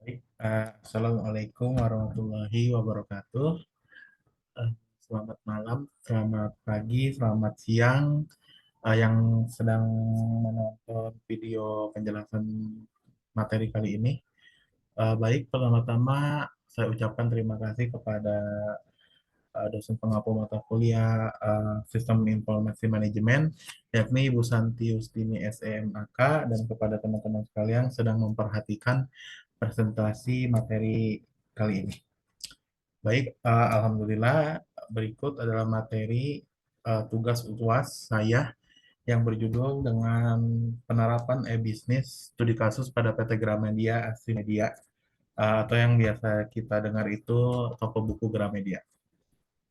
Baik, Assalamualaikum warahmatullahi wabarakatuh. Eh, Selamat malam, selamat pagi, selamat siang, yang sedang menonton video penjelasan materi kali ini. Baik, pertama-tama saya ucapkan terima kasih kepada dosen pengampu mata kuliah Sistem Informasi Manajemen, yakni Ibu Santi Yustini SEMAK, dan kepada teman-teman sekalian sedang memperhatikan presentasi materi kali ini. Baik, alhamdulillah berikut adalah materi tugas UAS saya yang berjudul dengan penerapan e-bisnis studi kasus pada PT Gramedia Asri Media, atau yang biasa kita dengar itu toko buku Gramedia.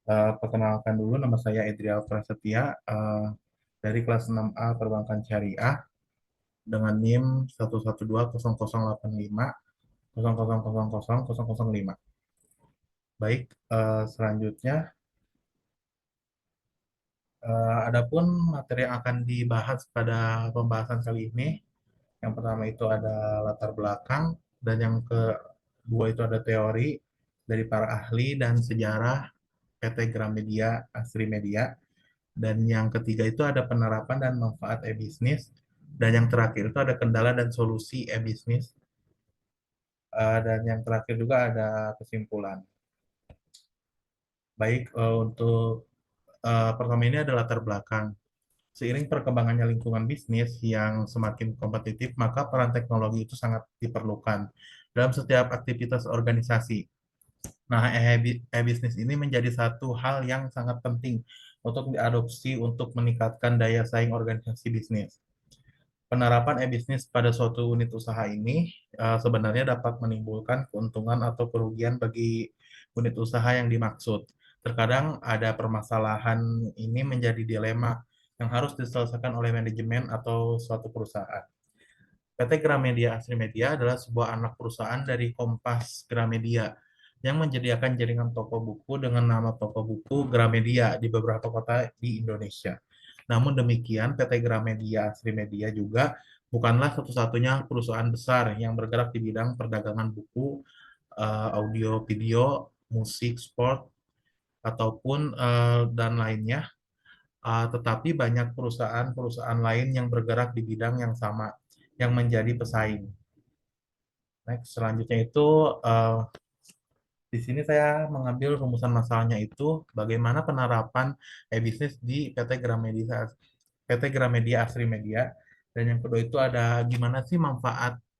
Perkenalkan dulu, nama saya Edrial Prasetya, dari kelas 6A Perbankan Syariah dengan NIM 112008500000005. Baik, selanjutnya, adapun materi yang akan dibahas pada pembahasan kali ini, yang pertama itu ada latar belakang, dan yang kedua itu ada teori dari para ahli dan sejarah PT Gramedia Asri Media, dan yang ketiga itu ada penerapan dan manfaat e-bisnis, dan yang terakhir itu ada kendala dan solusi e-bisnis, dan yang terakhir juga ada kesimpulan. Baik, untuk pertama ini ada latar belakang. Seiring perkembangannya lingkungan bisnis yang semakin kompetitif, maka peran teknologi itu sangat diperlukan dalam setiap aktivitas organisasi. Nah, e-bisnis ini menjadi satu hal yang sangat penting untuk diadopsi untuk meningkatkan daya saing organisasi bisnis. Penerapan e-bisnis pada suatu unit usaha ini sebenarnya dapat menimbulkan keuntungan atau kerugian bagi unit usaha yang dimaksud. Terkadang ada permasalahan ini menjadi dilema yang harus diselesaikan oleh manajemen atau suatu perusahaan. PT Gramedia Asri Media adalah sebuah anak perusahaan dari Kompas Gramedia yang menyediakan jaringan toko buku dengan nama toko buku Gramedia di beberapa kota di Indonesia. Namun demikian, PT Gramedia Asri Media juga bukanlah satu-satunya perusahaan besar yang bergerak di bidang perdagangan buku, audio, video, musik, sport, ataupun dan lainnya. Tetapi banyak perusahaan-perusahaan lain yang bergerak di bidang yang sama, yang menjadi pesaing. Next, selanjutnya itu uh, di sini saya mengambil rumusan masalahnya itu bagaimana penerapan e-bisnis di PT Gramedia Asri Media, dan yang kedua itu ada gimana sih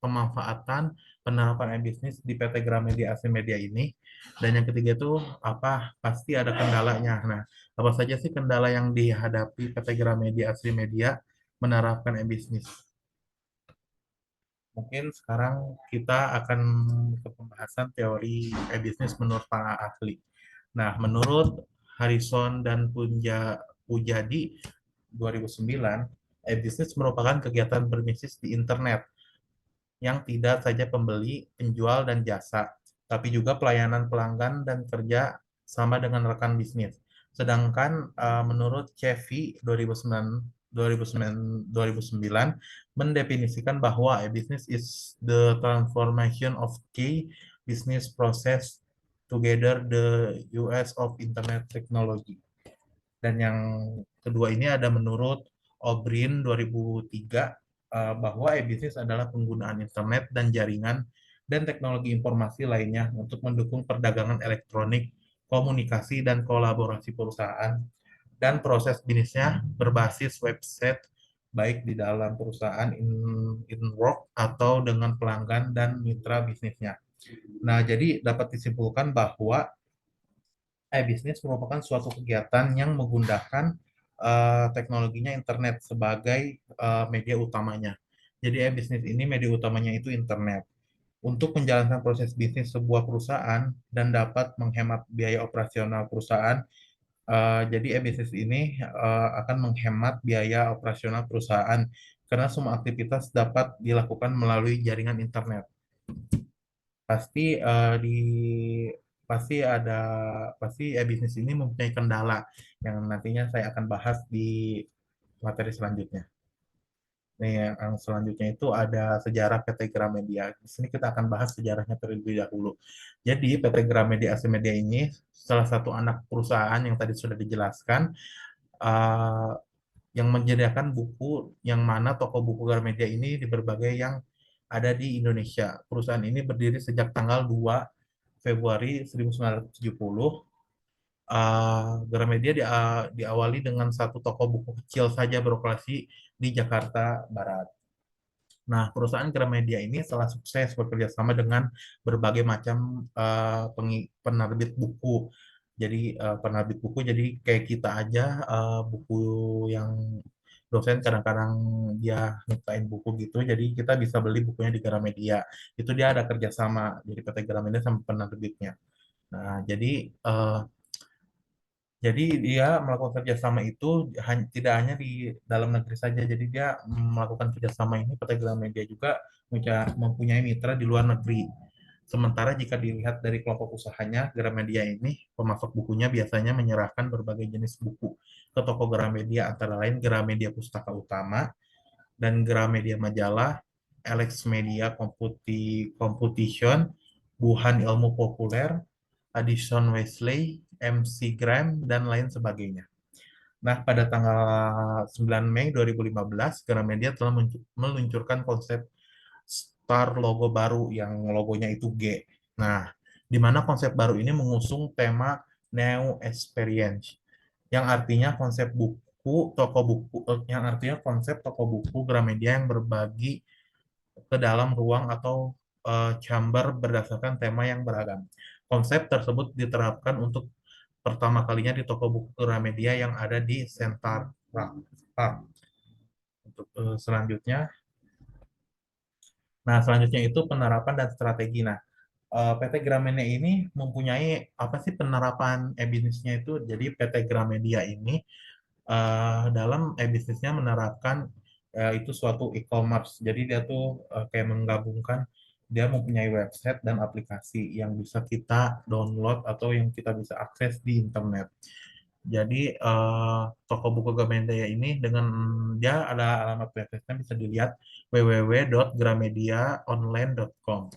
pemanfaatan penerapan e-bisnis di PT Gramedia Asri Media ini, dan yang ketiga itu apa pasti ada kendalanya. Nah, apa saja sih kendala yang dihadapi PT Gramedia Asri Media menerapkan e-bisnis? Mungkin sekarang kita akan ke pembahasan teori e-bisnis menurut para ahli. Nah, menurut Harrison dan Pujadi 2009, e-bisnis merupakan kegiatan berbisnis di internet yang tidak saja pembeli, penjual, dan jasa, tapi juga pelayanan pelanggan dan kerja sama dengan rekan bisnis. Sedangkan menurut Chevy 2009 mendefinisikan bahwa a business is the transformation of key business process together the US of Internet Technology. Dan yang kedua ini ada menurut Obrin 2003, bahwa e-bisnis adalah penggunaan internet dan jaringan dan teknologi informasi lainnya untuk mendukung perdagangan elektronik, komunikasi, dan kolaborasi perusahaan, dan proses bisnisnya berbasis website baik di dalam perusahaan in work atau dengan pelanggan dan mitra bisnisnya. Nah, jadi dapat disimpulkan bahwa e-bisnis merupakan suatu kegiatan yang menggunakan teknologinya internet sebagai media utamanya. Jadi e-bisnis ini media utamanya itu internet. Untuk menjalankan proses bisnis sebuah perusahaan dan dapat menghemat biaya operasional perusahaan, jadi e-bisnis ini akan menghemat biaya operasional perusahaan karena semua aktivitas dapat dilakukan melalui jaringan internet. Pasti di pasti ada pasti bisnis ini mempunyai kendala yang nantinya saya akan bahas di materi selanjutnya. Nih, yang selanjutnya itu ada sejarah PT Gramedia. Di sini kita akan bahas sejarahnya terlebih dahulu. Jadi, PT Gramedia Asimedia ini salah satu anak perusahaan yang tadi sudah dijelaskan, eh, yang menyediakan buku yang mana toko buku Gramedia ini di berbagai yang ada di Indonesia. Perusahaan ini berdiri sejak tanggal 2 Februari 1970. Gramedia diawali dengan satu toko buku kecil saja beroperasi di Jakarta Barat. Nah, perusahaan Gramedia ini setelah sukses bekerja sama dengan berbagai macam penerbit buku. Jadi penerbit buku, jadi kayak kita aja, buku yang dosen kadang-kadang dia nyiptain buku gitu, jadi kita bisa beli bukunya di Gramedia. Itu dia ada kerjasama, jadi PT Gramedia sama penerbitnya. Nah, jadi dia melakukan kerjasama itu tidak hanya di dalam negeri saja. Jadi dia melakukan kerjasama ini, PT Gramedia juga mempunyai mitra di luar negeri. Sementara jika dilihat dari kelompok usahanya, Gramedia ini, pemasok bukunya biasanya menyerahkan berbagai jenis buku ke toko Gramedia, antara lain Gramedia Pustaka Utama dan Gramedia Majalah, Alex Media Computation, Buhan Ilmu Populer, Addison Wesley, MC Graham, dan lain sebagainya. Nah, pada tanggal 9 Mei 2015, Gramedia telah meluncurkan konsep Star logo baru yang logonya itu G. Nah, di mana konsep baru ini mengusung tema New Experience, yang artinya konsep toko buku Gramedia yang berbagi ke dalam ruang atau chamber berdasarkan tema yang beragam. Konsep tersebut diterapkan untuk pertama kalinya di toko buku Gramedia yang ada di Center Park. Untuk selanjutnya, selanjutnya itu penerapan dan strategi. Nah, PT Gramedia ini mempunyai apa sih penerapan e-bisnisnya itu? Jadi PT Gramedia ini dalam e-bisnisnya menerapkan itu suatu e-commerce. Jadi dia tuh kayak menggabungkan, dia mempunyai website dan aplikasi yang bisa kita download atau yang kita bisa akses di internet. Jadi toko buku Gramedia ini dengan dia ada alamat websitenya, bisa dilihat www.gramediaonline.com.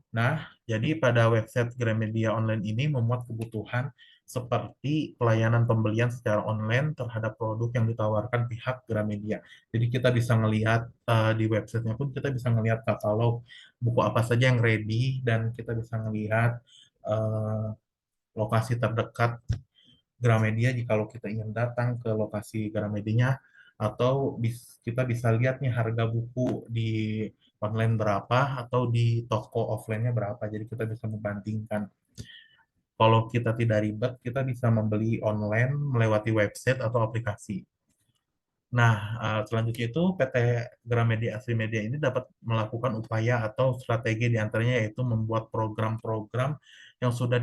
Nah, jadi pada website Gramedia Online ini memuat kebutuhan seperti pelayanan pembelian secara online terhadap produk yang ditawarkan pihak Gramedia. Jadi kita bisa melihat di websitenya pun kita bisa melihat katalog buku apa saja yang ready, dan kita bisa melihat eh, lokasi terdekat Gramedia jika kita ingin datang ke lokasi Gramedianya, atau kita bisa lihat nih harga buku di online berapa atau di toko offline-nya berapa. Jadi kita bisa membandingkan. Kalau kita tidak ribet, kita bisa membeli online melewati website atau aplikasi. Nah, selanjutnya itu PT Gramedia Asrimedia ini dapat melakukan upaya atau strategi diantaranya yaitu membuat program-program yang sudah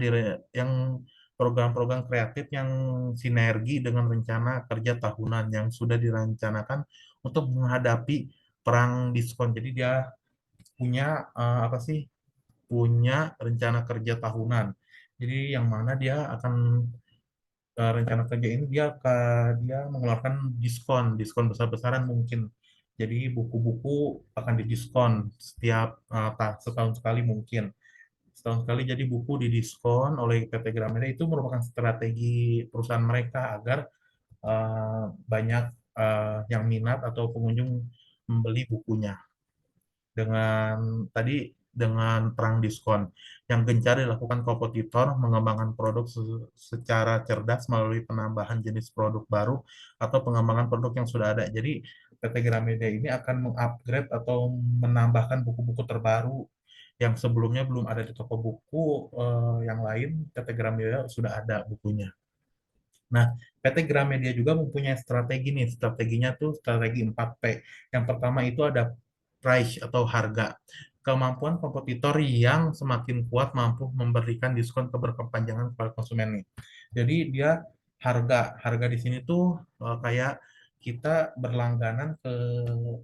yang program-program kreatif yang sinergi dengan rencana kerja tahunan yang sudah direncanakan untuk menghadapi perang diskon. Jadi dia punya apa sih? Punya rencana kerja tahunan. Jadi yang mana dia akan rencana kerja ini dia mengeluarkan diskon, diskon besar-besaran mungkin. Jadi buku-buku akan didiskon setiap setahun sekali mungkin. Setahun sekali jadi buku didiskon oleh PT Gramedia. Itu merupakan strategi perusahaan mereka agar banyak yang minat atau pengunjung membeli bukunya. Dengan perang diskon yang gencar dilakukan kompetitor mengembangkan produk secara cerdas melalui penambahan jenis produk baru atau pengembangan produk yang sudah ada. Jadi PT Gramedia ini akan mengupgrade atau menambahkan buku-buku terbaru yang sebelumnya belum ada di toko buku yang lain. PT Gramedia sudah ada bukunya. Nah, PT Gramedia juga mempunyai strategi nih. Strateginya tuh strategi 4P. Yang pertama itu ada price atau harga. Kemampuan kompetitor yang semakin kuat mampu memberikan diskon keberkepanjangan kepada konsumen nih. Jadi dia harga di sini tuh kayak kita berlangganan ke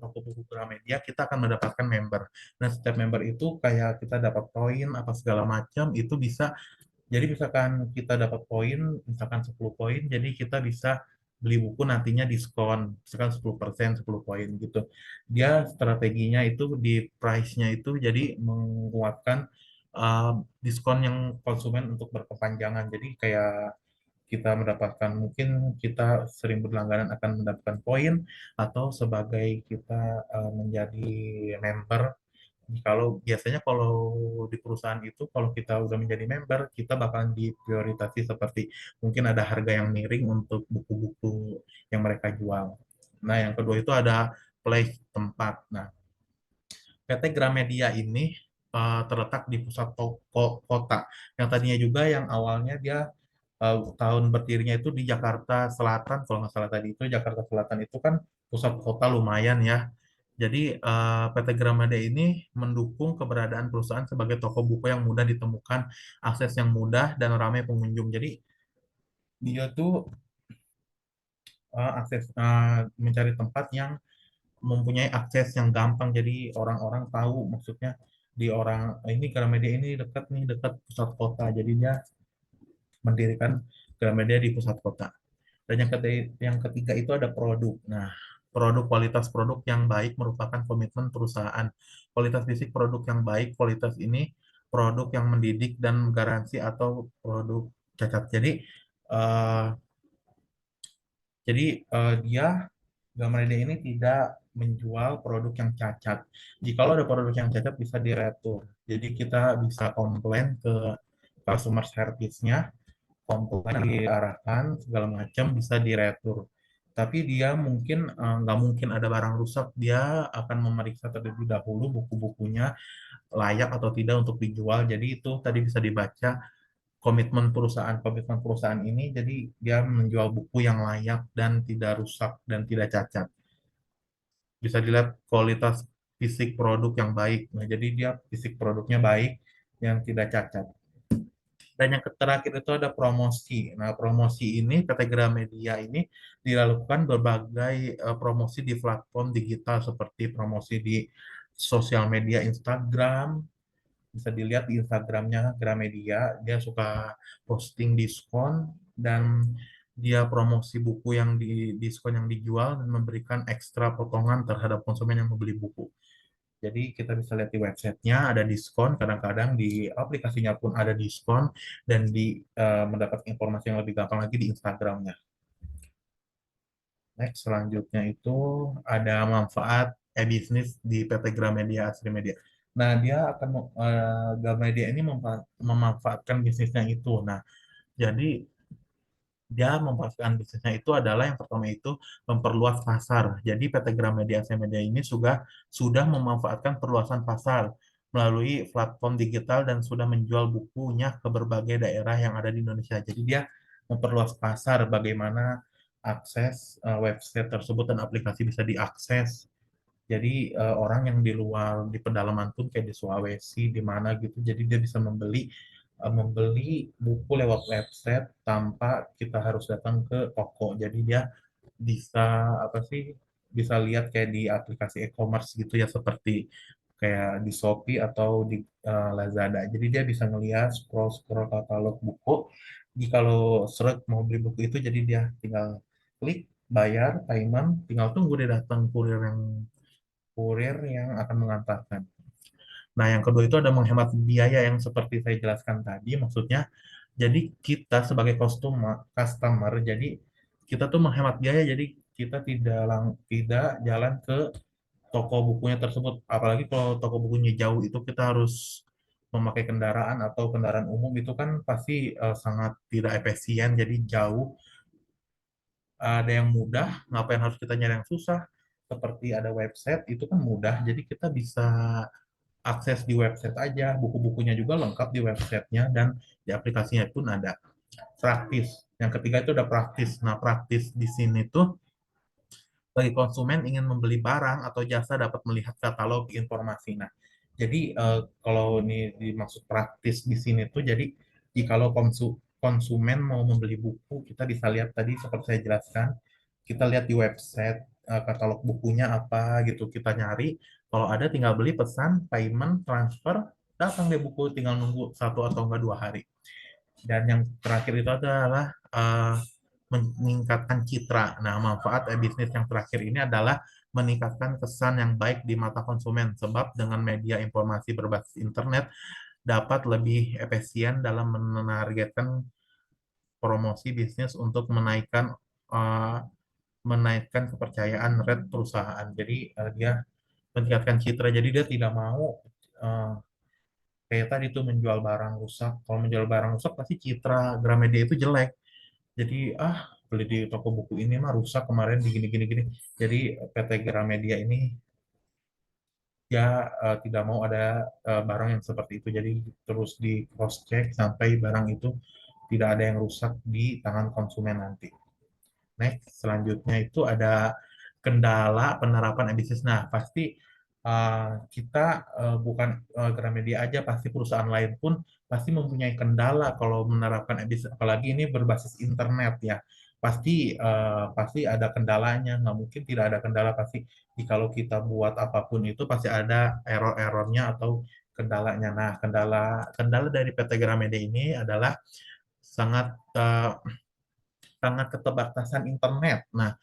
toko buku Gramedia, kita akan mendapatkan member. Nah, setiap member itu kayak kita dapat poin apa segala macam, itu bisa, jadi misalkan kita dapat poin, misalkan 10 poin, jadi kita bisa beli buku nantinya diskon, misalkan 10%, 10 poin gitu. Dia strateginya itu di price-nya itu jadi menguatkan uh, diskon yang konsumen untuk berkepanjangan. Jadi kayak kita mendapatkan, mungkin kita sering berlangganan akan mendapatkan poin, atau sebagai kita menjadi member. Kalau biasanya kalau di perusahaan itu, kalau kita udah menjadi member, kita bakalan diprioritasi seperti mungkin ada harga yang miring untuk buku-buku yang mereka jual. Nah, yang kedua itu ada place tempat. Nah, PT Gramedia ini terletak di pusat kota. Yang tadinya juga yang awalnya dia tahun berdirinya itu di Jakarta Selatan, kalau nggak salah tadi itu Jakarta Selatan itu kan pusat kota lumayan ya. Jadi PT Gramedia ini mendukung keberadaan perusahaan sebagai toko buku yang mudah ditemukan, akses yang mudah dan ramai pengunjung. Jadi dia tuh akses mencari tempat yang mempunyai akses yang gampang. Jadi orang-orang tahu, maksudnya di orang ini Gramedia ini dekat nih, dekat pusat kota. Jadi dia mendirikan Gramedia di pusat kota. Dan yang ketiga itu ada produk. Nah, kualitas produk yang baik merupakan komitmen perusahaan. Kualitas fisik produk yang baik, kualitas ini produk yang mendidik dan garansi atau produk cacat. Eh, dia Gamalini ini tidak menjual produk yang cacat. Jika ada produk yang cacat bisa diretur. Jadi kita bisa komplain ke customer service-nya, komplain diarahkan segala macam bisa diretur. Tapi dia mungkin nggak mungkin ada barang rusak, dia akan memeriksa terlebih dahulu buku-bukunya layak atau tidak untuk dijual. Jadi itu tadi bisa dibaca komitmen perusahaan ini. Jadi dia menjual buku yang layak dan tidak rusak dan tidak cacat. Bisa dilihat kualitas fisik produk yang baik. Nah, jadi dia fisik produknya baik, yang tidak cacat. Dan yang terakhir itu ada promosi. Nah, promosi ini PT Gramedia ini dilakukan berbagai promosi di platform digital seperti promosi di sosial media Instagram. Bisa dilihat di Instagramnya Gramedia, dia suka posting diskon dan dia promosi buku yang di diskon yang dijual dan memberikan ekstra potongan terhadap konsumen yang membeli buku. Jadi kita bisa lihat di websitenya ada diskon, kadang-kadang di aplikasinya pun ada diskon, dan mendapat informasi yang lebih gampang lagi di Instagramnya. Next, selanjutnya itu ada manfaat e-bisnis di PT Gramedia Asri Media. Nah, dia akan Gramedia ini memanfaatkan bisnisnya itu. Nah, jadi dia memanfaatkan bisnisnya itu adalah yang pertama itu memperluas pasar. Jadi PT Gramedia Asia Media ini sudah memanfaatkan perluasan pasar melalui platform digital dan sudah menjual bukunya ke berbagai daerah yang ada di Indonesia. Jadi dia memperluas pasar, bagaimana akses website tersebut dan aplikasi bisa diakses. Jadi orang yang di luar di pedalaman pun kayak di Sulawesi di mana gitu, jadi dia bisa membeli buku lewat website tanpa kita harus datang ke toko. Jadi dia bisa apa sih, bisa lihat kayak di aplikasi e-commerce gitu ya, seperti kayak di Shopee atau di Lazada. Jadi dia bisa ngelihat scroll katalog buku. Jika kalau seret mau beli buku itu, jadi dia tinggal klik bayar payment, tinggal tunggu dia datang kurir yang akan mengantarkan. Nah, yang kedua itu ada menghemat biaya yang seperti saya jelaskan tadi, maksudnya jadi kita sebagai customer, jadi kita tuh menghemat biaya, jadi kita tidak jalan ke toko bukunya tersebut. Apalagi kalau toko bukunya jauh, itu kita harus memakai kendaraan atau kendaraan umum, itu kan pasti sangat tidak efisien, jadi jauh. Ada yang mudah, ngapain harus kita nyari yang susah? Seperti ada website, itu kan mudah, jadi kita bisa akses di website aja, buku-bukunya juga lengkap di websitenya, dan di aplikasinya pun ada. Praktis. Yang ketiga itu udah praktis. Nah, praktis di sini tuh bagi konsumen ingin membeli barang atau jasa dapat melihat katalog informasi. Nah, jadi kalau ini dimaksud praktis di sini tuh, jadi jikalau konsumen mau membeli buku, kita bisa lihat tadi seperti saya jelaskan, kita lihat di website katalog bukunya apa gitu, kita nyari, kalau ada tinggal beli, pesan, payment, transfer, datang deh buku, tinggal nunggu 1 atau enggak 2 hari. Dan yang terakhir itu adalah meningkatkan citra. Nah, manfaat e-bisnis yang terakhir ini adalah meningkatkan kesan yang baik di mata konsumen, sebab dengan media informasi berbasis internet dapat lebih efisien dalam menargetkan promosi bisnis untuk uh, menaikkan kepercayaan rate perusahaan. Jadi dia meningkatkan citra. Jadi dia tidak mau uh, kayak tadi tuh menjual barang rusak. Kalau menjual barang rusak pasti citra Gramedia itu jelek. Jadi beli di toko buku ini mah rusak kemarin di gini gini gini. Jadi PT Gramedia ini ya tidak mau ada barang yang seperti itu. Jadi terus di cross check sampai barang itu tidak ada yang rusak di tangan konsumen nanti. Next, selanjutnya itu ada kendala penerapan e-bisnis. Nah, pasti kita bukan Gramedia aja, pasti perusahaan lain pun pasti mempunyai kendala kalau menerapkan e-bisnis, apalagi ini berbasis internet ya. Pasti ada kendalanya, nggak mungkin tidak ada kendala. Pasti kalau kita buat apapun itu pasti ada error-errornya atau kendalanya. Nah, kendala kendala dari PT Gramedia ini adalah sangat sangat keterbatasan internet. Nah,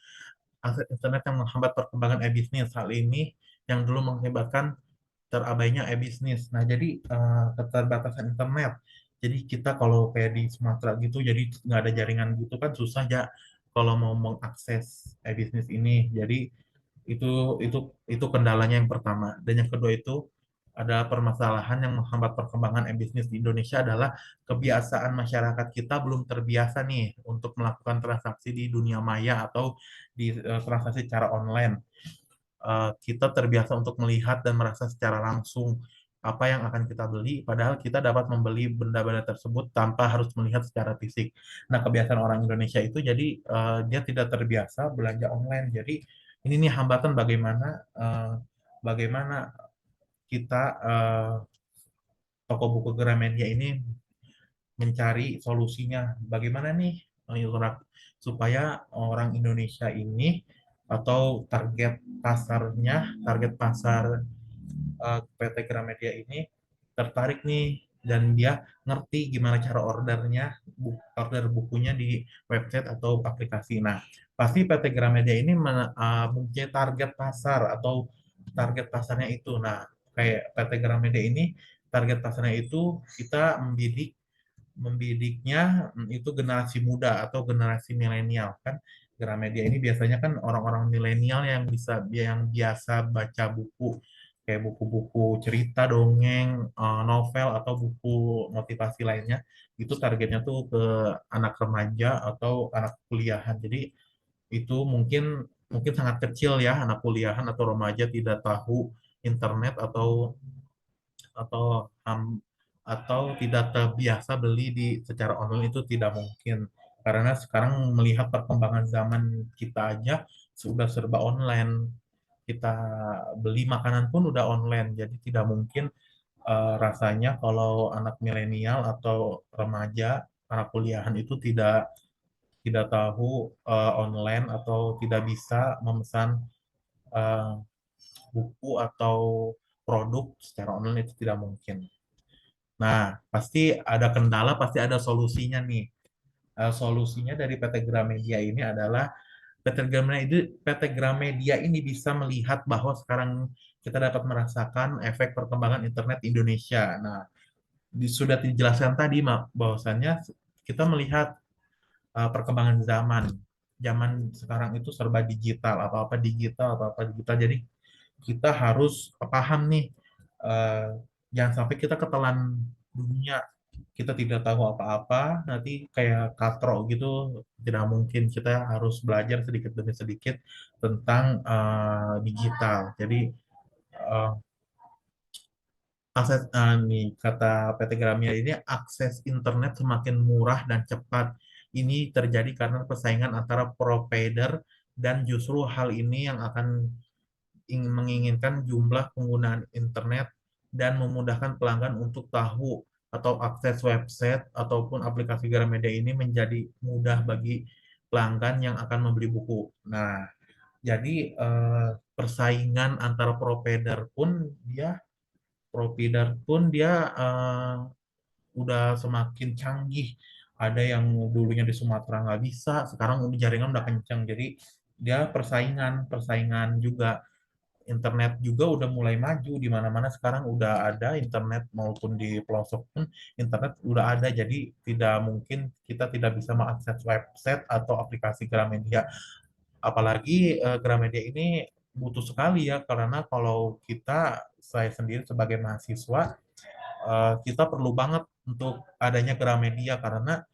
akses internet yang menghambat perkembangan e-bisnis. Hal ini yang dulu mengakibatkan terabainya e-bisnis. Nah, jadi keterbatasan internet. Jadi kita kalau kayak di Sumatera gitu, jadi nggak ada jaringan gitu kan susah ya kalau mau mengakses e-bisnis ini. Jadi itu kendalanya yang pertama. Dan yang kedua itu ada permasalahan yang menghambat perkembangan e-bisnis di Indonesia adalah kebiasaan masyarakat kita belum terbiasa nih untuk melakukan transaksi di dunia maya atau di transaksi secara online. Kita terbiasa untuk melihat dan merasa secara langsung apa yang akan kita beli, padahal kita dapat membeli benda-benda tersebut tanpa harus melihat secara fisik. Nah, kebiasaan orang Indonesia itu jadi dia tidak terbiasa belanja online. Jadi ini nih hambatan bagaimana kita toko buku Gramedia ini mencari solusinya. Bagaimana nih supaya orang Indonesia ini atau target pasar PT Gramedia ini tertarik nih dan dia ngerti gimana cara order bukunya di website atau aplikasi. Nah, pasti PT Gramedia ini mempunyai target pasar atau target pasarnya itu. Nah, kayak PT Gramedia ini target pasarnya itu kita membidiknya itu generasi muda atau generasi milenial kan. Gramedia ini biasanya kan orang-orang milenial yang biasa baca buku kayak buku-buku cerita, dongeng, novel atau buku motivasi lainnya. Itu targetnya tuh ke anak remaja atau anak kuliahan. Jadi itu mungkin mungkin sangat kecil ya anak kuliahan atau remaja tidak tahu internet atau um, atau tidak terbiasa beli di secara online itu tidak mungkin karena sekarang melihat perkembangan zaman kita aja sudah serba online, kita beli makanan pun udah online, jadi tidak mungkin rasanya kalau anak milenial atau remaja anak kuliahan itu tidak tidak tahu online atau tidak bisa memesan uh, buku atau produk secara online itu tidak mungkin. Nah, pasti ada kendala, pasti ada solusinya nih. Solusinya dari PT Gramedia ini adalah PT Gramedia ini bisa melihat bahwa sekarang kita dapat merasakan efek perkembangan internet Indonesia. Nah, sudah dijelaskan tadi bahwasannya kita melihat perkembangan zaman. Zaman sekarang itu serba digital, apa-apa digital, apa-apa digital. Jadi kita harus paham nih, eh, jangan sampai kita ketelan dunia, kita tidak tahu apa-apa, nanti kayak katro gitu, tidak mungkin. Kita harus belajar sedikit demi sedikit tentang digital. Jadi eh, nih kata PT Gramedia ini akses internet semakin murah dan cepat. Ini terjadi karena persaingan antara provider dan justru hal ini yang akan menginginkan jumlah penggunaan internet dan memudahkan pelanggan untuk tahu atau akses website ataupun aplikasi Gramedia ini menjadi mudah bagi pelanggan yang akan membeli buku. Nah, jadi persaingan antara provider pun dia udah semakin canggih. ada yang dulunya di Sumatera nggak bisa, sekarang jaringan udah kenceng. Jadi dia persaingan, persaingan juga. Internet juga udah mulai maju di mana-mana sekarang udah ada internet maupun di pelosok pun internet udah ada. Jadi tidak mungkin kita tidak bisa mengakses website atau aplikasi Gramedia. Apalagi Gramedia ini butuh sekali ya karena kalau kita saya sendiri sebagai mahasiswa kita perlu banget untuk adanya Gramedia karena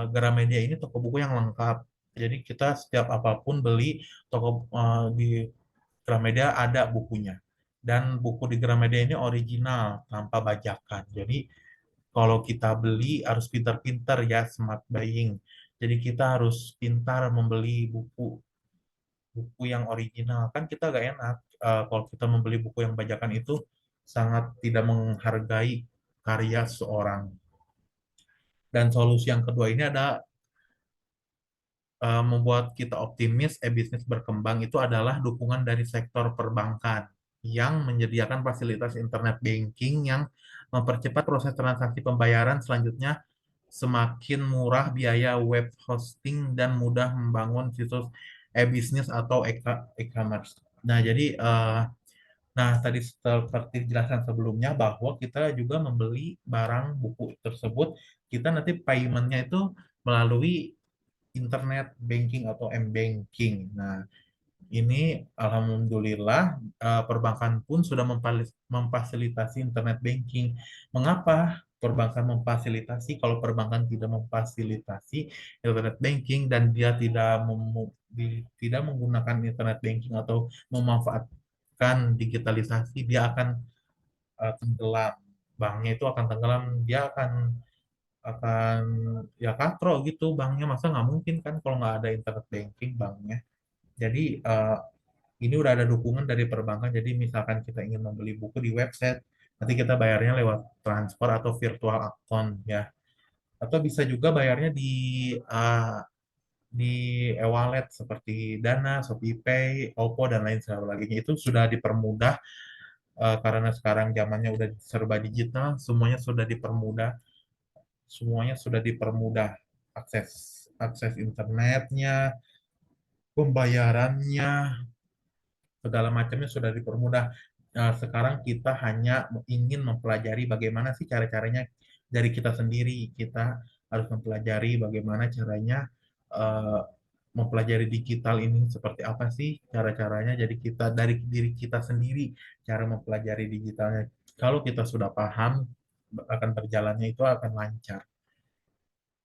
Gramedia ini toko buku yang lengkap. Jadi kita setiap apapun beli toko di Gramedia ada bukunya. Dan buku di Gramedia ini original tanpa bajakan. Jadi kalau kita beli harus pintar-pintar ya smart buying. Jadi kita harus pintar membeli buku buku yang original. Kan kita gak enak kalau kita membeli buku yang bajakan itu sangat tidak menghargai karya seorang. Dan solusi yang kedua ini ada membuat kita optimis e-bisnis berkembang itu adalah dukungan dari sektor perbankan yang menyediakan fasilitas internet banking yang mempercepat proses transaksi pembayaran. Selanjutnya, semakin murah biaya web hosting dan mudah membangun situs e-bisnis atau e-commerce. Nah, jadi tadi seperti dijelaskan sebelumnya bahwa kita juga membeli barang buku tersebut, kita nanti paymentnya itu melalui internet banking atau m-banking. Nah, ini alhamdulillah perbankan pun sudah memfasilitasi internet banking. Mengapa perbankan memfasilitasi? Kalau perbankan tidak memfasilitasi internet banking dan dia tidak menggunakan internet banking atau memanfaatkan digitalisasi, dia akan tenggelam. Banknya itu akan tenggelam, dia akan ya katro gitu banknya, masa nggak mungkin kan kalau nggak ada internet banking banknya. Jadi ini udah ada dukungan dari perbankan. Jadi misalkan kita ingin membeli buku di website, nanti kita bayarnya lewat transfer atau virtual account ya. Atau bisa juga bayarnya di e-wallet seperti Dana, ShopeePay, Oppo dan lain sebagainya. Itu sudah dipermudah karena sekarang zamannya udah serba digital, semuanya sudah dipermudah akses akses internetnya, pembayarannya, segala macamnya sudah dipermudah. Nah, sekarang kita hanya ingin mempelajari bagaimana sih cara-caranya dari kita sendiri. Kita harus mempelajari bagaimana caranya eh, mempelajari digital ini seperti apa sih cara-caranya. Jadi kita dari diri kita sendiri cara mempelajari digitalnya. Kalau kita sudah paham akan berjalannya itu akan lancar.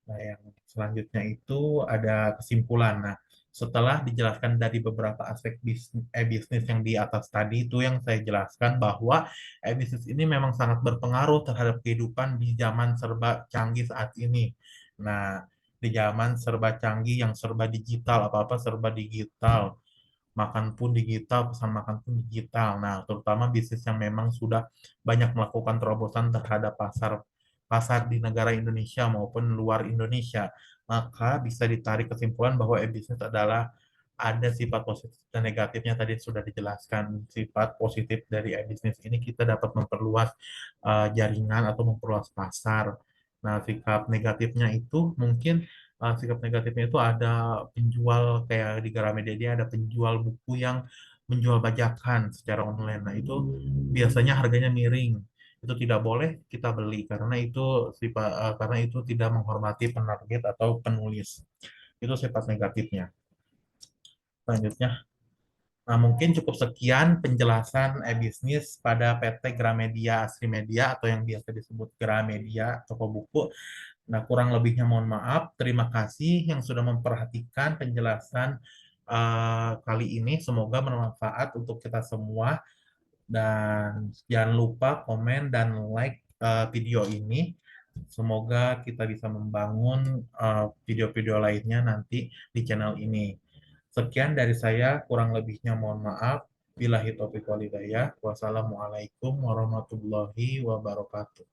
Nah, yang selanjutnya itu ada kesimpulan. Nah, setelah dijelaskan dari beberapa aspek e-bisnis yang di atas tadi, itu yang saya jelaskan bahwa e-bisnis ini memang sangat berpengaruh terhadap kehidupan di zaman serba canggih saat ini. Nah, di zaman serba canggih yang serba digital, apa-apa serba digital, makan pun digital, pesan makan pun digital. Nah, terutama bisnis yang memang sudah banyak melakukan terobosan terhadap pasar pasar di negara Indonesia maupun luar Indonesia, maka bisa ditarik kesimpulan bahwa e-bisnis adalah ada sifat positif dan negatifnya tadi sudah dijelaskan. Sifat positif dari e-bisnis ini kita dapat memperluas jaringan atau memperluas pasar. Nah, sikap negatifnya itu ada penjual kayak di Gramedia dia ada penjual buku yang menjual bajakan secara online. Nah, itu biasanya harganya miring. Itu tidak boleh kita beli karena itu tidak menghormati penerbit atau penulis. Itu sifat negatifnya. Selanjutnya, nah, mungkin cukup sekian penjelasan e-bisnis pada PT Gramedia Asri Media atau yang biasa disebut Gramedia toko buku. Nah, kurang lebihnya mohon maaf. Terima kasih yang sudah memperhatikan penjelasan kali ini. Semoga bermanfaat untuk kita semua. Dan jangan lupa komen dan like video ini. Semoga kita bisa membangun video-video lainnya nanti di channel ini. Sekian dari saya, kurang lebihnya mohon maaf. Billahi taufiq walhidayah. Wassalamualaikum warahmatullahi wabarakatuh.